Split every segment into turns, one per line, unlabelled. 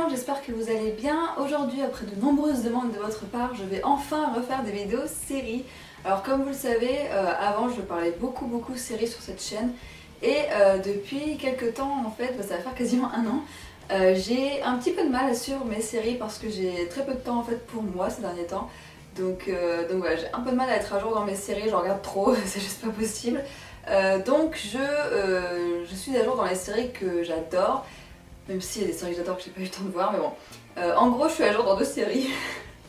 monde, j'espère que vous allez bien. Aujourd'hui, après de nombreuses demandes de votre part, je vais enfin refaire des vidéos séries. Alors comme vous le savez, avant je parlais beaucoup séries sur cette chaîne et depuis quelques temps en fait, ça va faire quasiment un an, j'ai un petit peu de mal sur mes séries parce que j'ai très peu de temps en fait pour moi ces derniers temps. Donc voilà, j'ai un peu de mal à être à jour dans mes séries, je regarde trop, c'est juste pas possible. Donc je suis à jour dans les séries que j'adore. Même s'il y a des séries que j'adore que j'ai pas eu le temps de voir, mais bon. En gros, je suis à jour dans 2 séries,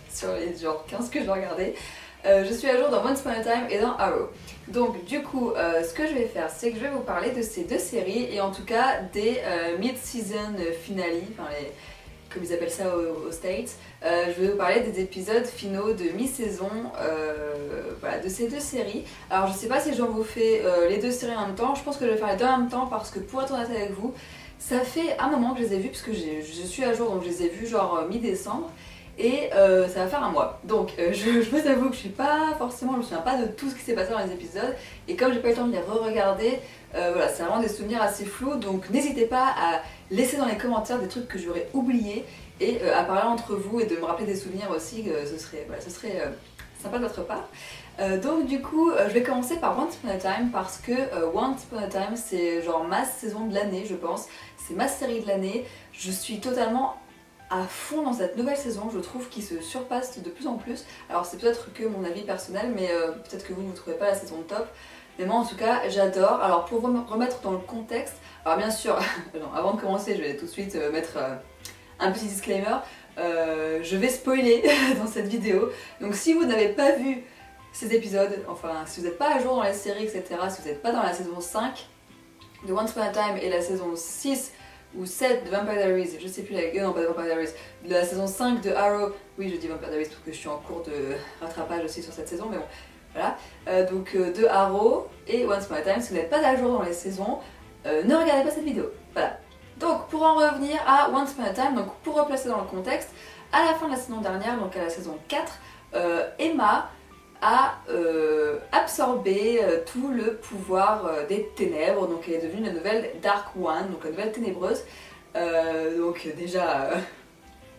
sur les genre 15 que je dois regarder. Je suis à jour dans Once Upon a Time et dans Arrow. Donc du coup, ce que je vais faire, c'est que je vais vous parler de ces 2 séries, et en tout cas des mid-season finale, enfin comme ils appellent ça aux States. Je vais vous parler des épisodes finaux de mi-saison voilà, de ces 2 séries. Alors je sais pas si j'en vous fais les 2 séries en même temps, je pense que je vais faire les 2 en même temps parce que pour être honnête avec vous, ça fait un moment que je les ai vus, parce que je suis à jour, donc je les ai vus genre mi-décembre, et ça va faire un mois. Donc je vous avoue que je me souviens pas de tout ce qui s'est passé dans les épisodes, et comme j'ai pas eu le temps de les re-regarder, voilà, c'est vraiment des souvenirs assez flous, donc n'hésitez pas à laisser dans les commentaires des trucs que j'aurais oubliés, et à parler entre vous et de me rappeler des souvenirs aussi, ce serait sympa de votre part. Donc du coup, je vais commencer par Once Upon a Time parce que Once Upon a Time c'est genre ma saison de l'année, je pense. C'est ma série de l'année. Je suis totalement à fond dans cette nouvelle saison, je trouve qu'il se surpasse de plus en plus. Alors c'est peut-être que mon avis personnel, mais peut-être que vous ne trouvez pas la saison top. Mais moi en tout cas, j'adore. Alors pour vous remettre dans le contexte, alors bien sûr, non, avant de commencer, je vais tout de suite mettre un petit disclaimer. Je vais spoiler dans cette vidéo. Donc si vous n'avez pas vu ces épisodes, enfin si vous n'êtes pas à jour dans les séries, etc., si vous n'êtes pas dans la saison 5 de Once Upon a Time et la saison 6 ou 7 de Vampire Diaries, je sais plus non pas de Vampire Diaries, de la saison 5 de Arrow, oui je dis Vampire Diaries parce que je suis en cours de rattrapage aussi sur cette saison, mais bon, voilà. Donc de Arrow et Once Upon a Time, si vous n'êtes pas à jour dans les saisons, ne regardez pas cette vidéo, voilà. Donc pour en revenir à Once Upon a Time, donc pour replacer dans le contexte, à la fin de la saison dernière, donc à la saison 4, Emma a absorbé tout le pouvoir des ténèbres, donc elle est devenue la nouvelle Dark One, donc la nouvelle ténébreuse. Donc déjà,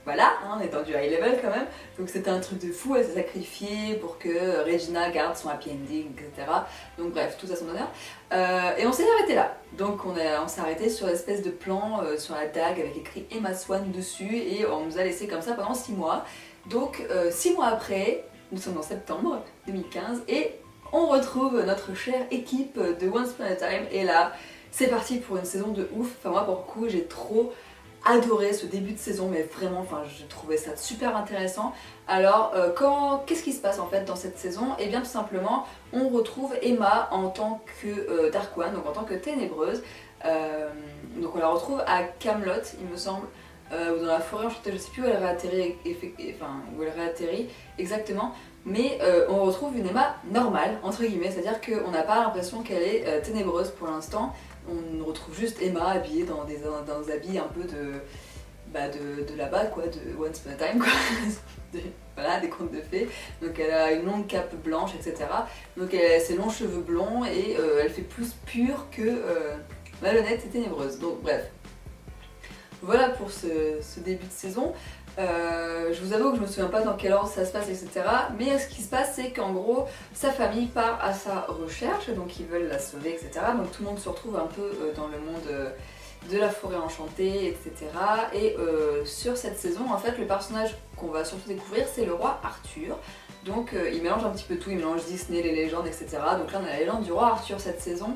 voilà, hein, on est dans du high level quand même, donc c'était un truc de fou, elle s'est sacrifiée pour que Regina garde son happy ending, etc. Donc bref, tout à son honneur. Et on s'est arrêté là, donc on s'est arrêté sur l'espèce de plan sur la dague avec écrit Emma Swan dessus, et on nous a laissé comme ça pendant 6 mois. Donc 6 mois après, nous sommes en septembre 2015 et on retrouve notre chère équipe de Once Upon a Time, et là c'est parti pour une saison de ouf. Enfin moi pour le coup j'ai trop adoré ce début de saison, mais vraiment enfin j'ai trouvé ça super intéressant. Alors qu'est-ce qui se passe en fait dans cette saison? Et bien tout simplement on retrouve Emma en tant que Dark One, donc en tant que ténébreuse. Donc on la retrouve à Camelot il me semble, ou dans la forêt enchantée, je sais plus où elle réatterrit, où elle réatterrit exactement, mais on retrouve une Emma normale, entre guillemets, c'est-à-dire qu'on n'a pas l'impression qu'elle est ténébreuse pour l'instant, on retrouve juste Emma habillée dans des habits un peu de là-bas, quoi, de Once Upon a Time, quoi. Voilà, des contes de fées. Donc elle a une longue cape blanche, etc. Donc elle a ses longs cheveux blonds, et elle fait plus pure que malhonnête et ténébreuse, donc bref. Voilà pour ce début de saison. Je vous avoue que je me souviens pas dans quel ordre ça se passe, etc. Mais ce qui se passe, c'est qu'en gros, sa famille part à sa recherche, donc ils veulent la sauver, etc. Donc tout le monde se retrouve un peu dans le monde de la forêt enchantée, etc. Et sur cette saison, en fait, le personnage qu'on va surtout découvrir, c'est le roi Arthur. Donc il mélange un petit peu tout, il mélange Disney, les légendes, etc. Donc là on a la légende du roi Arthur cette saison,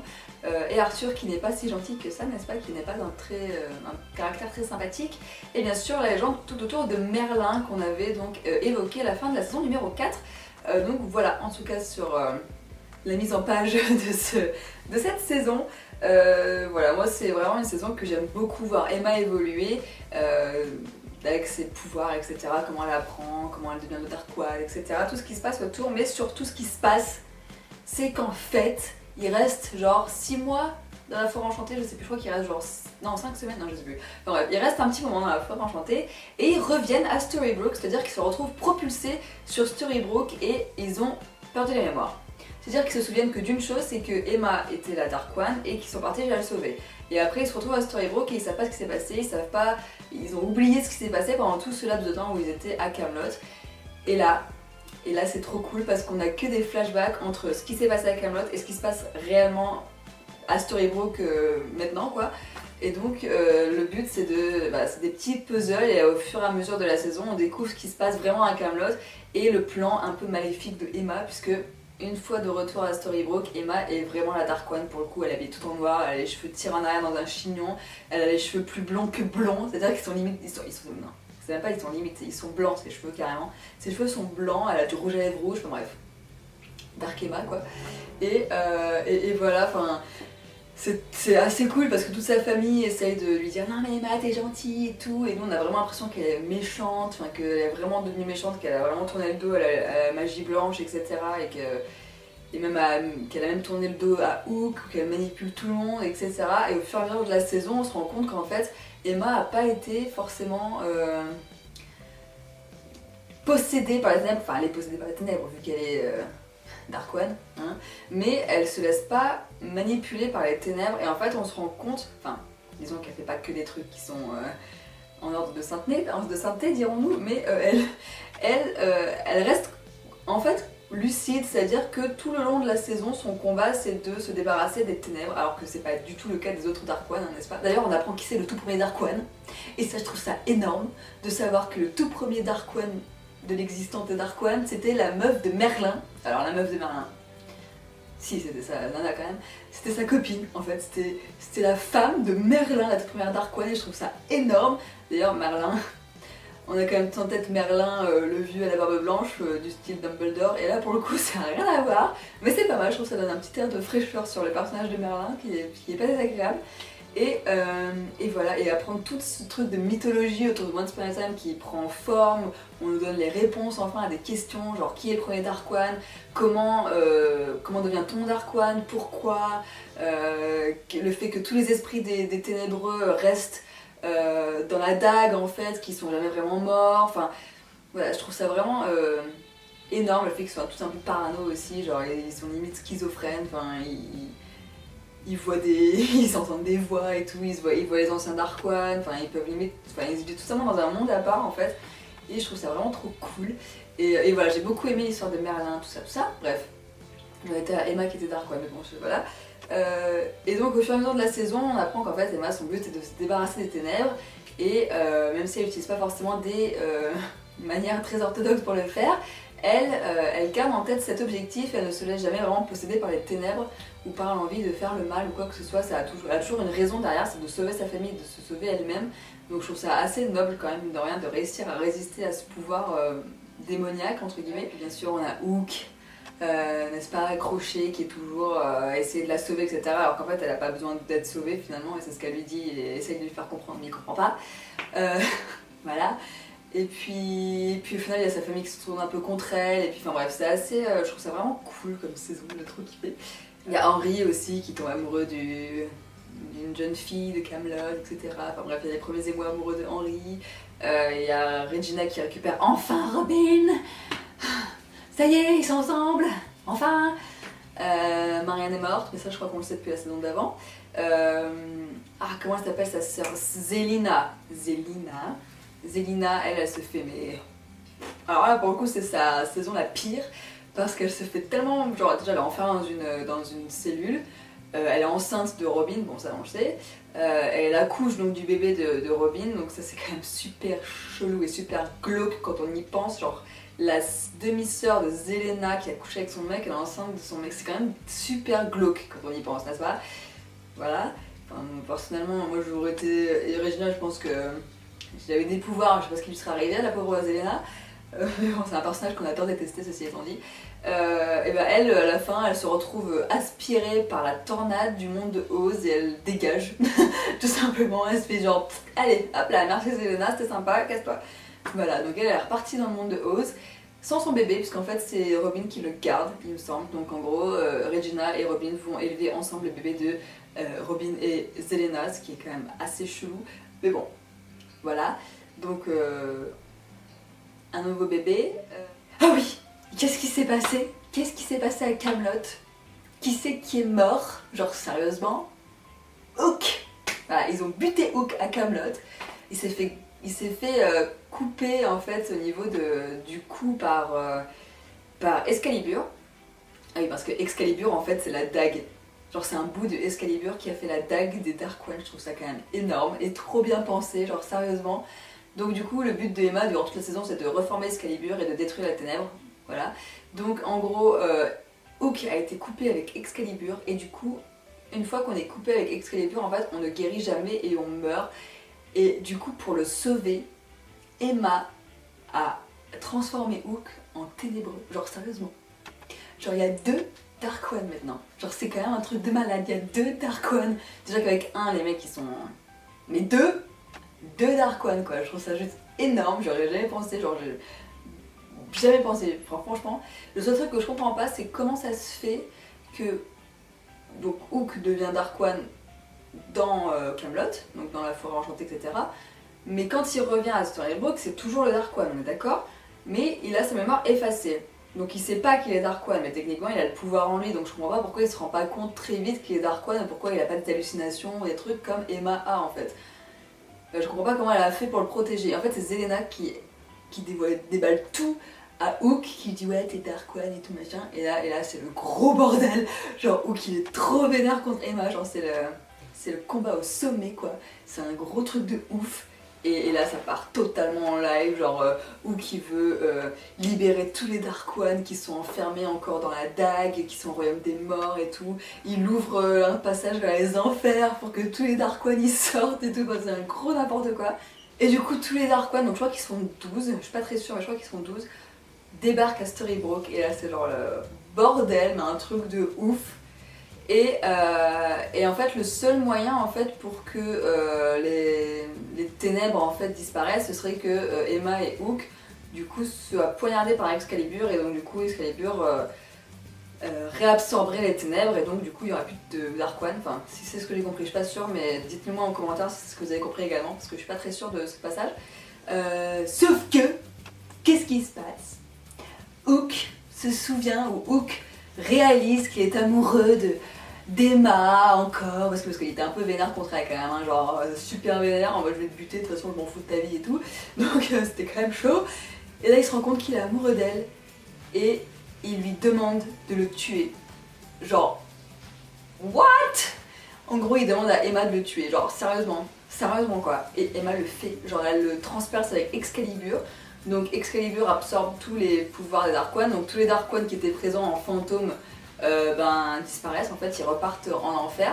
et Arthur qui n'est pas si gentil que ça, n'est-ce pas, qui n'est pas un caractère très sympathique, et bien sûr la légende tout autour de Merlin qu'on avait donc évoqué à la fin de la saison numéro 4. Donc voilà, en tout cas sur la mise en page de cette saison. Voilà, moi c'est vraiment une saison que j'aime beaucoup voir Emma évoluer, avec ses pouvoirs, etc. Comment elle apprend, comment elle devient le Dark One, etc. Tout ce qui se passe autour, mais surtout ce qui se passe, c'est qu'en fait, il reste genre 6 mois dans la forêt enchantée, je sais plus, je crois qu'il reste genre... non, 5 semaines, non je sais plus. Enfin bref, il reste un petit moment dans la forêt enchantée, et ils reviennent à Storybrooke, c'est-à-dire qu'ils se retrouvent propulsés sur Storybrooke, et ils ont perdu la mémoire. C'est-à-dire qu'ils se souviennent que d'une chose, c'est que Emma était la Dark One et qu'ils sont partis la sauver. Et après ils se retrouvent à Storybrooke et ils savent pas ce qui s'est passé, ils ont oublié ce qui s'est passé pendant tout ce laps de temps où ils étaient à Camelot. Et là c'est trop cool parce qu'on a que des flashbacks entre ce qui s'est passé à Camelot et ce qui se passe réellement à Storybrooke maintenant quoi. Et donc le but c'est des petits puzzles et au fur et à mesure de la saison on découvre ce qui se passe vraiment à Camelot et le plan un peu maléfique de Emma puisque une fois de retour à Storybrooke, Emma est vraiment la Dark One pour le coup, elle est habillée tout en noir, elle a les cheveux tirés en arrière dans un chignon, elle a les cheveux plus blonds que blonds, c'est-à-dire qu'ils sont limite, non, c'est même pas ils sont limite, ils sont blancs ses cheveux carrément, ses cheveux sont blancs, elle a du rouge à lèvres rouge, enfin bref, Dark Emma quoi, et voilà, enfin... C'est assez cool parce que toute sa famille essaye de lui dire non mais Emma t'es gentille et tout et nous on a vraiment l'impression qu'elle est méchante, enfin qu'elle est vraiment devenue méchante, qu'elle a vraiment tourné le dos à la magie blanche etc qu'elle a même tourné le dos à Hook, qu'elle manipule tout le monde etc et au fur et à mesure de la saison on se rend compte qu'en fait Emma a pas été forcément possédée par les ténèbres, enfin elle est possédée par les ténèbres vu qu'elle est... Dark One, hein, mais elle se laisse pas manipuler par les ténèbres et en fait on se rend compte, enfin disons qu'elle fait pas que des trucs qui sont en ordre de sainteté dirons-nous, mais elle reste en fait lucide, c'est-à-dire que tout le long de la saison son combat c'est de se débarrasser des ténèbres alors que c'est pas du tout le cas des autres Dark One, hein, n'est-ce pas? D'ailleurs on apprend qui c'est le tout premier Dark One et ça je trouve ça énorme de savoir que le tout premier Dark One de l'existence de Dark One, c'était la meuf de Merlin. Alors la meuf de Merlin, si c'était sa nana quand même, c'était sa copine en fait, c'était la femme de Merlin, la toute première Dark One et je trouve ça énorme. D'ailleurs Merlin, on a quand même en tête Merlin, le vieux à la barbe blanche, du style Dumbledore, et là pour le coup ça n'a rien à voir, mais c'est pas mal, je trouve que ça donne un petit air de fraîcheur sur le personnage de Merlin qui est pas désagréable. Et voilà, et apprendre tout ce truc de mythologie autour de Once Upon a Time qui prend forme, on nous donne les réponses enfin à des questions, genre qui est le premier Dark One, comment devient-on Dark One, pourquoi, le fait que tous les esprits des ténébreux restent dans la dague en fait, qui sont jamais vraiment morts, enfin voilà, je trouve ça vraiment énorme, le fait qu'ils soient tous un peu parano aussi, genre ils sont limite schizophrènes, enfin ils entendent des voix et tout, ils voient les anciens Dark One, enfin ils peuvent limite, enfin ils vivent tout simplement dans un monde à part en fait, et je trouve ça vraiment trop cool. Et voilà, j'ai beaucoup aimé l'histoire de Merlin, tout ça, bref. On était à Emma qui était Dark One, mais bon, voilà. Et donc au fur et à mesure de la saison, on apprend qu'en fait Emma, son but est de se débarrasser des ténèbres, et même si elle n'utilise pas forcément des manières très orthodoxes pour le faire, elle garde en tête cet objectif, elle ne se laisse jamais vraiment posséder par les ténèbres ou par l'envie de faire le mal ou quoi que ce soit, elle a toujours une raison derrière, c'est de sauver sa famille, de se sauver elle-même. Donc je trouve ça assez noble quand même de rien de réussir à résister à ce pouvoir démoniaque entre guillemets. Et puis bien sûr on a Hook, n'est-ce pas, Crochet qui est toujours essayer de la sauver etc. Alors qu'en fait elle n'a pas besoin d'être sauvée finalement et c'est ce qu'elle lui dit et essaye de lui faire comprendre mais il comprend pas. Voilà. Et puis au final il y a sa famille qui se tourne un peu contre elle et puis enfin bref c'est assez, je trouve ça vraiment cool comme saison, j'ai trop kiffé. Il y a Henry aussi qui tombe amoureux d'une jeune fille de Camelot, etc. Enfin bref, il y a les premiers émois amoureux de Henry. Il y a Regina qui récupère enfin Robin. Ça y est, ils sont ensemble, enfin. Marianne est morte, mais ça je crois qu'on le sait depuis la saison d'avant. Comment elle s'appelle sa sœur? Zelina, elle se fait mais... Alors là pour le coup c'est sa saison la pire. Parce qu'elle se fait tellement, genre déjà elle est enfermée dans une cellule, elle est enceinte de Robin, bon ça on le sait, elle accouche donc du bébé de Robin, donc ça c'est quand même super chelou et super glauque quand on y pense, genre la demi-sœur de Zelena qui a couché avec son mec, elle est enceinte de son mec, c'est quand même super glauque quand on y pense, n'est-ce pas? Voilà, enfin, personnellement moi j'aurais été, et Regina je pense que si j'avais des pouvoirs, je sais pas ce qui lui serait arrivé à la pauvre Zelena. C'est un personnage qu'on adore détester, ceci étant dit. Et ben elle, à la fin, elle se retrouve aspirée par la tornade du monde de Oz et elle dégage, tout simplement. Elle se fait genre, allez, hop là, merci Zelena, c'était sympa, casse-toi. Voilà, donc elle est repartie dans le monde de Oz, sans son bébé, puisqu'en fait c'est Robin qui le garde, il me semble. Donc en gros, Regina et Robin vont élever ensemble le bébé de Robin et Zelena, ce qui est quand même assez chelou. Mais bon, voilà. Donc... un nouveau bébé. Ah oui, qu'est-ce qui s'est passé? qu'est-ce qui s'est passé à Camelot? Qui c'est qui est mort? Genre sérieusement? Hook! Voilà, ils ont buté Hook à Camelot. Il s'est fait couper en fait au niveau du cou par Excalibur. Ah oui, parce que Excalibur en fait c'est la dague. Genre c'est un bout de Excalibur qui a fait la dague des Dark One. Je trouve ça quand même énorme et trop bien pensé, genre sérieusement. Donc du coup le but de Emma durant toute la saison c'est de reformer Excalibur et de détruire la ténèbre. Voilà. Donc en gros Hook a été coupé avec Excalibur et du coup une fois qu'on est coupé avec Excalibur en fait on ne guérit jamais et on meurt. Et du coup pour le sauver, Emma a transformé Hook en ténébreux. Genre sérieusement. Genre il y a 2 Dark One maintenant. Genre c'est quand même un truc de malade, il y a 2 Dark One. Déjà qu'avec un les mecs ils sont... Mais 2 Dark One quoi, je trouve ça juste énorme, j'aurais jamais pensé, genre jamais pensé, franchement. Le seul truc que je comprends pas c'est comment ça se fait que donc Hook devient Dark One dans Camelot, donc dans la forêt enchantée etc. Mais quand il revient à Storybrooke c'est toujours le Dark One, on est d'accord? Mais il a sa mémoire effacée. Donc il sait pas qu'il est Dark One, mais techniquement il a le pouvoir en lui, donc je comprends pas pourquoi il se rend pas compte très vite qu'il est Dark One et pourquoi il a pas d'hallucinations ou des trucs comme Emma a en fait. Je comprends pas comment elle a fait pour le protéger. En fait c'est Zelena qui déballe tout à Hook, qui dit ouais t'es Dark One et tout machin, et là c'est le gros bordel. Genre Hook il est trop vénère contre Emma, genre c'est le combat au sommet quoi, c'est un gros truc de ouf. Et là ça part totalement en live, genre Hook qui veut libérer tous les Dark One qui sont enfermés encore dans la dague, et qui sont au royaume des morts et tout. Il ouvre un passage vers les enfers pour que tous les Dark One y sortent et tout, c'est un gros n'importe quoi. Et du coup tous les Dark One, donc je crois qu'ils sont 12, je suis pas très sûre mais je crois qu'ils sont 12, débarquent à Storybrooke et là c'est genre le bordel, mais un truc de ouf. Et en fait le seul moyen en fait pour que les ténèbres en fait disparaissent, ce serait que Emma et Hook du coup soient poignardés par Excalibur et donc du coup Excalibur réabsorberait les ténèbres et donc du coup il n'y aurait plus de Dark One. Enfin si c'est ce que j'ai compris, je suis pas sûre, mais dites-le moi en commentaire si c'est ce que vous avez compris également parce que je suis pas très sûre de ce passage. Sauf que, qu'est-ce qui se passe? Hook se souvient, ou Hook réalise qu'il est amoureux d'Emma encore, parce qu'il était un peu vénère contre elle quand même, hein, genre super vénère, en mode je vais te buter, de toute façon je m'en fous de ta vie et tout, donc c'était quand même chaud. Et là il se rend compte qu'il est amoureux d'elle, et il lui demande de le tuer. Genre, what? En gros il demande à Emma de le tuer, genre sérieusement quoi, et Emma le fait, genre elle le transperce avec Excalibur. Donc Excalibur absorbe tous les pouvoirs des Dark One, donc tous les Dark One qui étaient présents en fantôme disparaissent, en fait ils repartent en enfer,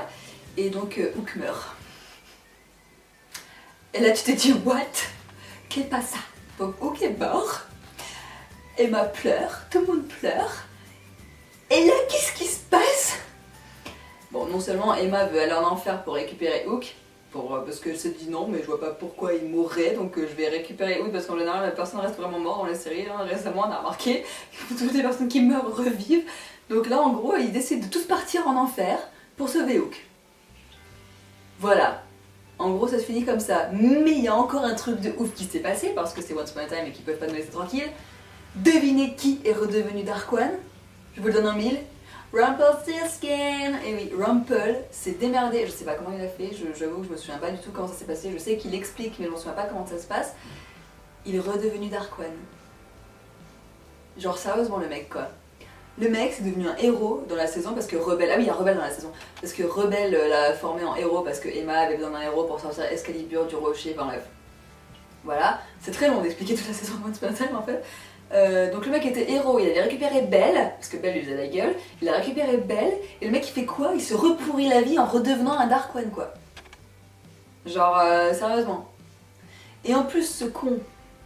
et donc Hook meurt. Et là tu te dis what? Qu'est-ce pas ça? Donc Hook est mort, Emma pleure, tout le monde pleure, et là qu'est-ce qui se passe? Bon, non seulement Emma veut aller en enfer pour récupérer Hook, parce qu'elle se dit non mais je vois pas pourquoi il mourrait, donc je vais récupérer Hook parce qu'en général la personne reste vraiment morte dans les séries, hein. Récemment on a remarqué que toutes les personnes qui meurent revivent, donc là en gros ils décident de tous partir en enfer pour sauver Hook. Voilà, en gros ça se finit comme ça, mais il y a encore un truc de ouf qui s'est passé parce que c'est Once Upon a Time et qu'ils peuvent pas nous laisser tranquilles. Devinez qui est redevenu Dark One? Je vous le donne en mille. Rumpelstiltskin! Et oui, Rumple s'est démerdé, je sais pas comment il a fait, j'avoue que je me souviens pas du tout comment ça s'est passé, je sais qu'il explique mais je me souviens pas comment ça se passe. Il est redevenu Dark One. Genre sérieusement le mec quoi. Le mec c'est devenu un héros dans la saison parce que Rebelle, ah oui il y a Rebelle dans la saison, parce que Rebelle l'a formé en héros parce que Emma avait besoin d'un héros pour sortir Excalibur du rocher, enfin bref. Voilà, c'est très long d'expliquer toute la saison de Once Upon a Time en fait. Donc le mec était héros, il avait récupéré Belle, parce que Belle lui faisait la gueule, il a récupéré Belle, et le mec il fait quoi? Il se repourrit la vie en redevenant un Dark One quoi. Genre sérieusement. Et en plus ce con,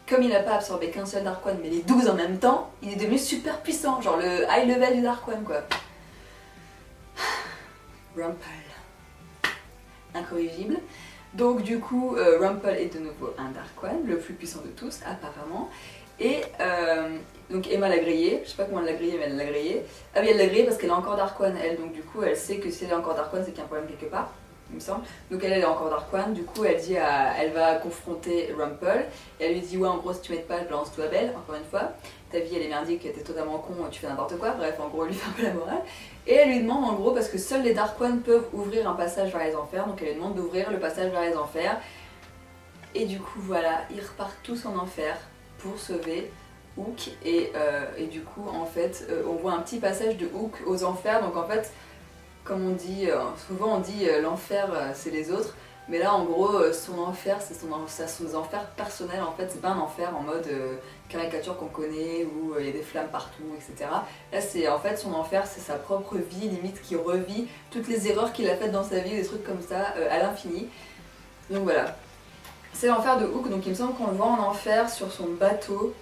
comme il a pas absorbé qu'un seul Dark One mais les 12 en même temps, il est devenu super puissant, genre le high level du Dark One quoi. Rumple. Incorrigible. Donc du coup Rumple est de nouveau un Dark One, le plus puissant de tous apparemment. Et donc Emma l'a grillé, je sais pas comment elle l'a grillé mais elle l'a grillé. Ah oui elle l'a grillé parce qu'elle est encore Dark One elle, donc du coup elle sait que si elle est encore Dark One c'est qu'il y a un problème quelque part. il me semble. Donc elle est encore Dark One, du coup elle va confronter Rumple, et elle lui dit ouais en gros si tu m'aides pas je balance toi belle, encore une fois, ta vie elle est merdique, t'es totalement con, tu fais n'importe quoi, bref en gros elle lui fait un peu la morale. Et elle lui demande en gros, parce que seuls les Dark One peuvent ouvrir un passage vers les enfers, donc elle lui demande d'ouvrir le passage vers les enfers. Et du coup voilà, ils repartent tous en enfer pour sauver Hook, et du coup en fait on voit un petit passage de Hook aux enfers, donc en fait comme on dit, souvent on dit l'enfer c'est les autres, mais là en gros son enfer c'est son enfer personnel en fait, c'est pas un enfer en mode caricature qu'on connaît où il y a des flammes partout etc. Là c'est en fait son enfer, c'est sa propre vie limite qui revit toutes les erreurs qu'il a faites dans sa vie, des trucs comme ça à l'infini. Donc voilà, c'est l'enfer de Hook, donc il me semble qu'on le voit en enfer sur son bateau,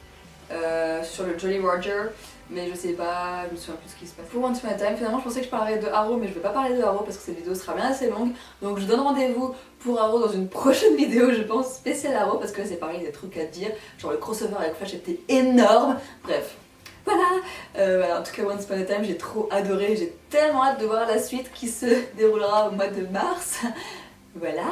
sur le Jolly Roger, mais je sais pas, je me souviens plus de ce qui se passe. Pour Once Upon a Time, finalement je pensais que je parlerais de Arrow, mais je vais pas parler de Arrow parce que cette vidéo sera bien assez longue, donc je donne rendez-vous pour Arrow dans une prochaine vidéo, je pense, spéciale Arrow, parce que là c'est pareil, il y a des trucs à dire, genre le crossover avec Flash était énorme, bref. Voilà, en tout cas Once Upon a Time j'ai trop adoré, j'ai tellement hâte de voir la suite qui se déroulera au mois de mars, voilà,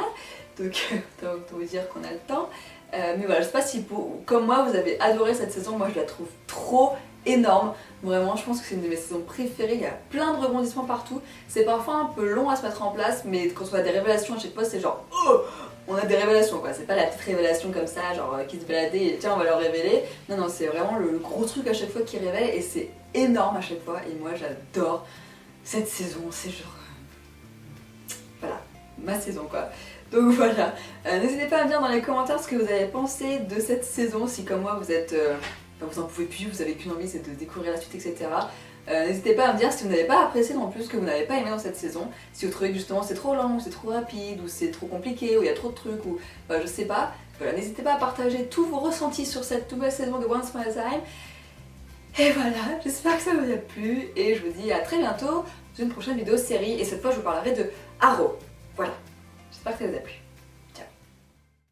donc autant vous dire qu'on a le temps. Mais voilà, je sais pas si comme moi vous avez adoré cette saison, moi je la trouve trop énorme. Vraiment, je pense que c'est une de mes saisons préférées, il y a plein de rebondissements partout. C'est parfois un peu long à se mettre en place, mais quand on a des révélations à chaque fois, c'est genre oh, on a des révélations quoi, c'est pas la petite révélation comme ça, genre qui se baladait et tiens on va leur révéler. Non, non, c'est vraiment le gros truc à chaque fois qui révèle et c'est énorme à chaque fois et moi j'adore cette saison, c'est genre... Voilà, ma saison quoi. Donc voilà, n'hésitez pas à me dire dans les commentaires ce que vous avez pensé de cette saison, si comme moi vous êtes... vous en pouvez plus, vous avez qu'une envie, c'est de découvrir la suite, etc. N'hésitez pas à me dire si vous n'avez pas apprécié non plus, ce que vous n'avez pas aimé dans cette saison, si vous trouvez que justement c'est trop lent, ou c'est trop rapide, ou c'est trop compliqué, ou il y a trop de trucs, ou je sais pas. Voilà, n'hésitez pas à partager tous vos ressentis sur cette nouvelle saison de Once Upon a Time. Et voilà, j'espère que ça vous a plu, et je vous dis à très bientôt dans une prochaine vidéo série, et cette fois je vous parlerai de Arrow. Voilà, j'espère que ça vous a plu.